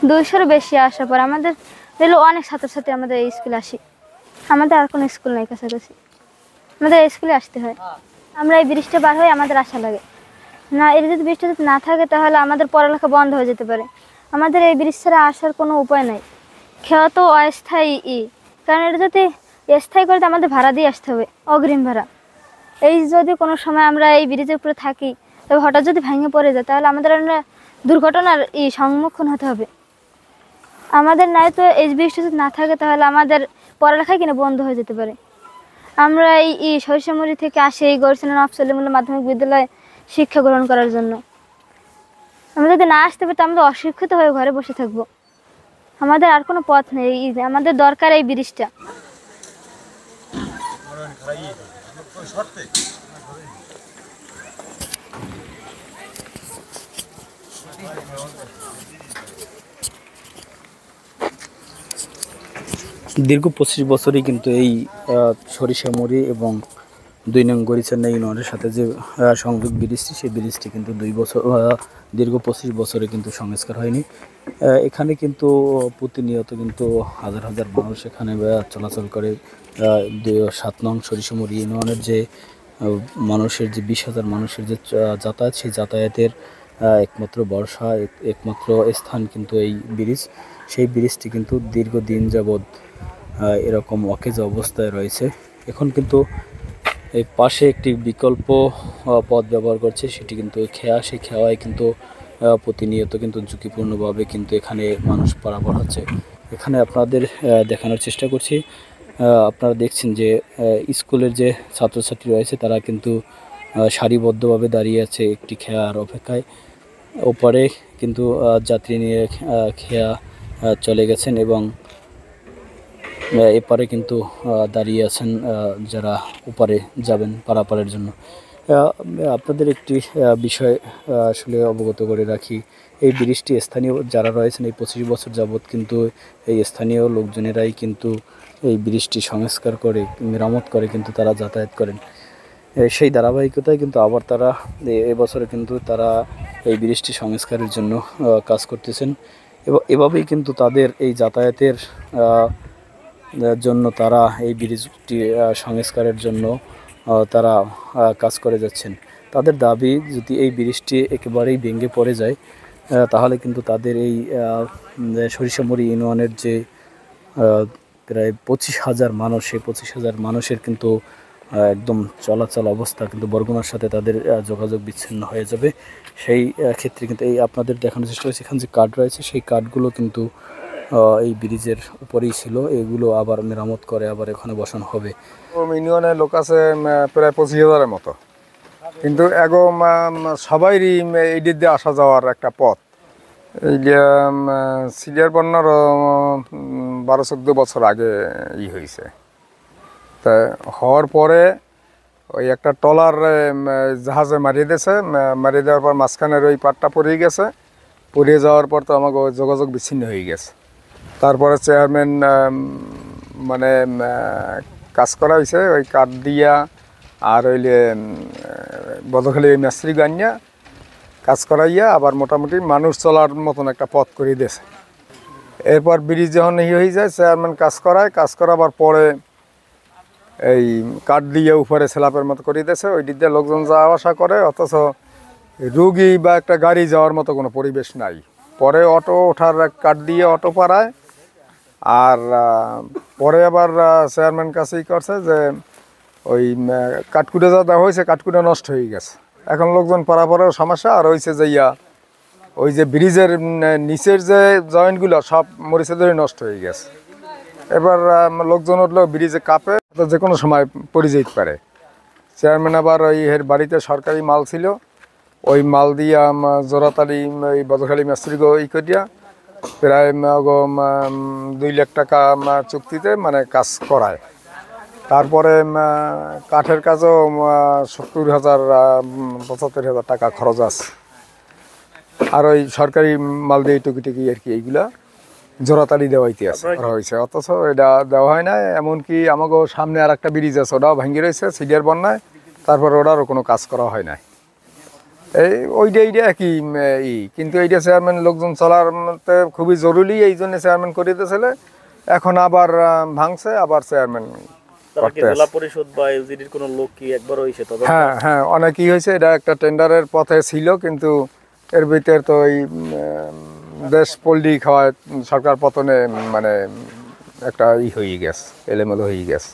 200-এর বেশি আসার পর আমাদের হলো অনেক ছাত্রছাত্রী আমাদের এই স্কুলে আসি। আমাদের আর কোনো স্কুল নাই কাছাকাছি, আমাদের এই স্কুলে আসতে হয়। আমরা এই ব্রিজটা পার হয়ে আমাদের আশা লাগে না, এই যদি ব্রিজটা যদি না থাকে তাহলে আমাদের পড়ালেখা বন্ধ হয়ে যেতে পারে। আমাদের এই ব্রিজ ছাড়া আসার কোনো উপায় নাই। খেয়া তো অস্থায়ী, কারণ এটা যদি স্থায়ী করতে আমাদের ভাড়া দিয়ে আসতে হবে, অগ্রিম ভাড়া। এই যদি কোনো সময় আমরা এই ব্রিজের উপরে থাকি, তবে হঠাৎ যদি ভেঙে পড়ে যায় তাহলে আমাদের দুর্ঘটনার সম্মুখীন হতে হবে। আমাদের নাই তো এই ব্রিজটা যদি না থাকে তাহলে আমাদের পড়ালেখা কিনা বন্ধ হয়ে যেতে পারে। আমরা এই সরিষামুড়ি থেকে আসি এই গৌরসেনা নফসলিমুল্লাহ মাধ্যমিক বিদ্যালয়ে শিক্ষা গ্রহণ করার জন্য। আমরা যদি না আসতে পারি তো আমরা অশিক্ষিত হয়ে ঘরে বসে থাকবো। আমাদের আর কোনো পথ নেই, আমাদের দরকার এই ব্রিজটা। দীর্ঘ 25 বছরই কিন্তু এই সরিষামুড়ি এবং 2 নং গরিচান্না ইউনিয়নের সাথে যে সংযোগ ব্রিজটি, সেই ব্রিজটি কিন্তু দীর্ঘ 25 বছরে কিন্তু সংস্কার হয়নি। এখানে কিন্তু প্রতিনিয়ত কিন্তু হাজার হাজার মানুষ এখানে চলাচল করে। 7 নং সরিষামুড়ি ইউনিয়নের যে মানুষের যে 20,000 মানুষের যে যাতায়াত, সেই যাতায়াতের একমাত্র ভরসা, একমাত্র স্থান কিন্তু এই ব্রিজ। সেই ব্রিজটি কিন্তু দীর্ঘদিন যাবৎ এরকম অকেজ অবস্থায় রয়েছে। এখন কিন্তু এই পাশে একটি বিকল্প পথ ব্যবহার করছে, সেটি কিন্তু খেয়া। সেই খেয়ায় কিন্তু প্রতিনিয়ত কিন্তু ঝুঁকিপূর্ণভাবে কিন্তু এখানে মানুষ পারাপার হচ্ছে। এখানে আপনাদের দেখানোর চেষ্টা করছি। আপনারা দেখছেন যে স্কুলের যে ছাত্রছাত্রী রয়েছে তারা কিন্তু সারিবদ্ধভাবে দাঁড়িয়ে আছে একটি খেয়ার অপেক্ষায়। ওপারে কিন্তু যাত্রী নিয়ে খেয়া চলে গেছেন এবং এপারে কিন্তু দাঁড়িয়ে আছেন যারা ওপারে যাবেন পারাপারের জন্য। আপনাদের একটি বিষয় আসলে অবগত করে রাখি, এই ব্রিজটি স্থানীয় যারা রয়েছেন এই 25 বছর যাবৎ কিন্তু এই স্থানীয় লোকজনেরাই কিন্তু এই ব্রিজটি সংস্কার করে, মেরামত করে কিন্তু তারা যাতায়াত করেন। সেই ধারাবাহিকতায় কিন্তু আবার তারা এবছরে কিন্তু তারা এই ব্রিজটি সংস্কারের জন্য কাজ করতেছেন। এবং এভাবেই কিন্তু তাদের এই যাতায়াতের জন্য তারা এই ব্রিজটি সংস্কারের জন্য তারা কাজ করে যাচ্ছেন। তাদের দাবি, যদি এই ব্রিজটি একেবারেই ভেঙে পড়ে যায় তাহলে কিন্তু তাদের এই সরিষামুড়ি ইউনিয়নের যে প্রায় 25,000 মানুষ, সেই 25,000 মানুষের কিন্তু একদম চলাচল অবস্থা কিন্তু বরগুনার সাথে তাদের যোগাযোগ বিচ্ছিন্ন হয়ে যাবে। সেই ক্ষেত্রে কিন্তু এই আপনাদের দেখানোর চেষ্টা করেছি, এখানে যে কার্ড রয়েছে সেই কার্ডগুলো কিন্তু এই ব্রিজের উপরেই ছিল, এগুলো আবার মেরামত করে আবার এখানে বসানো হবে। ইউনিয়নের লোক আছে প্রায় 25,000-এর মতো, কিন্তু সবাইরই এই দিক দিয়ে আসা যাওয়ার একটা পথ। এই যে সিরিয়ার বন্যার 12-14 বছর আগে হয়েছে, তা হওয়ার পরে ওই একটা ট্রলার জাহাজে মারিয়ে দিয়েছে, মারিয়ে দেওয়ার পর মাঝখানের ওই পাটটা পড়ে গেছে। পড়ে যাওয়ার পর তো আমাকে যোগাযোগ বিচ্ছিন্ন হয়ে গেছে। তারপরে চেয়ারম্যান মানে কাজ করা হয়েছে ওই কাঠ দিয়া, আর ওইলে বদখালি ওই মিস্ত্রি গানিয়া কাজ করাইয়া আবার মোটামুটি মানুষ চলার মতন একটা পথ করে দিয়েছে। এরপর ব্রিজ যখন হয়ে যায়, চেয়ারম্যান কাজ করাবার পরে এই কাঠ দিয়ে উপরে স্ল্যাপের মতো করে দিয়েছে। ওই দিক দিয়ে লোকজন যাওয়া আসা করে, অথচ রুগী বা একটা গাড়ি যাওয়ার মতো কোনো পরিবেশ নাই। পরে অটো ওঠার কাঠ দিয়ে অটো পাড়ায়, আর পরে আবার চেয়ারম্যান কাছেই করছে যে ওই কাঠকুটে যা দেওয়া হয়েছে কাঠকুটে নষ্ট হয়ে গেছে। এখন লোকজন পারাপারের সমস্যা, আর হয়েছে যে ওই যে ব্রিজের নিচের যে জয়েন্টগুলো সব মরিচে ধরে নষ্ট হয়ে গেছে। এবার লোকজন উঠলেও ব্রিজে কাঁপে, তো যে কোনো সময় পড়ে যেতে পারে। চেয়ারম্যান আবার ওই এর বাড়িতে সরকারি মাল ছিল, ওই মাল দিয়ে জোড়াতালি ওই বদখালি মিস্ত্রিকে করিয়া প্রায় 2 লাখ টাকা চুক্তিতে মানে কাজ করায়। তারপরে কাঠের কাজও 70,000 75,000 টাকা খরচ আছে। আর ওই সরকারি মাল দিয়ে টুকিটুকি আর কি এইগুলা জোড়াতালি দেওয়াইতে আছে করা হয়েছে, অথচ এটা দেওয়া হয় না। এমনকি আমাকে সামনে আর একটা ব্রিজ আছে, ওটাও ভেঙে রয়েছে সিডিয়ার বন্যায়, তারপর ওটারও কোনো কাজ করা হয় না। এই এইটা একই কিন্তু এইটা চেয়ারম্যান লোকজন চলার মতে খুবই জরুরি, এই জন্য চেয়ারম্যান করে দিয়েছিল। এখন আবার ভাঙছে, আবার চেয়ারম্যান তারা কি করতে জেলা আছে। পরিষদ বা ইউজিডির কোনো লোক কি একবার হয়েছে তদন্ত? হ্যাঁ হ্যাঁ, অনেকই হয়েছে। এটা একটা টেন্ডারের পথে ছিল, কিন্তু এর ভিতরে তো এই দেশ পল্লী খাওয়ায় সরকার পতনে মানে একটা হয়ে গেছে, এলোমেলো হয়ে গেছে।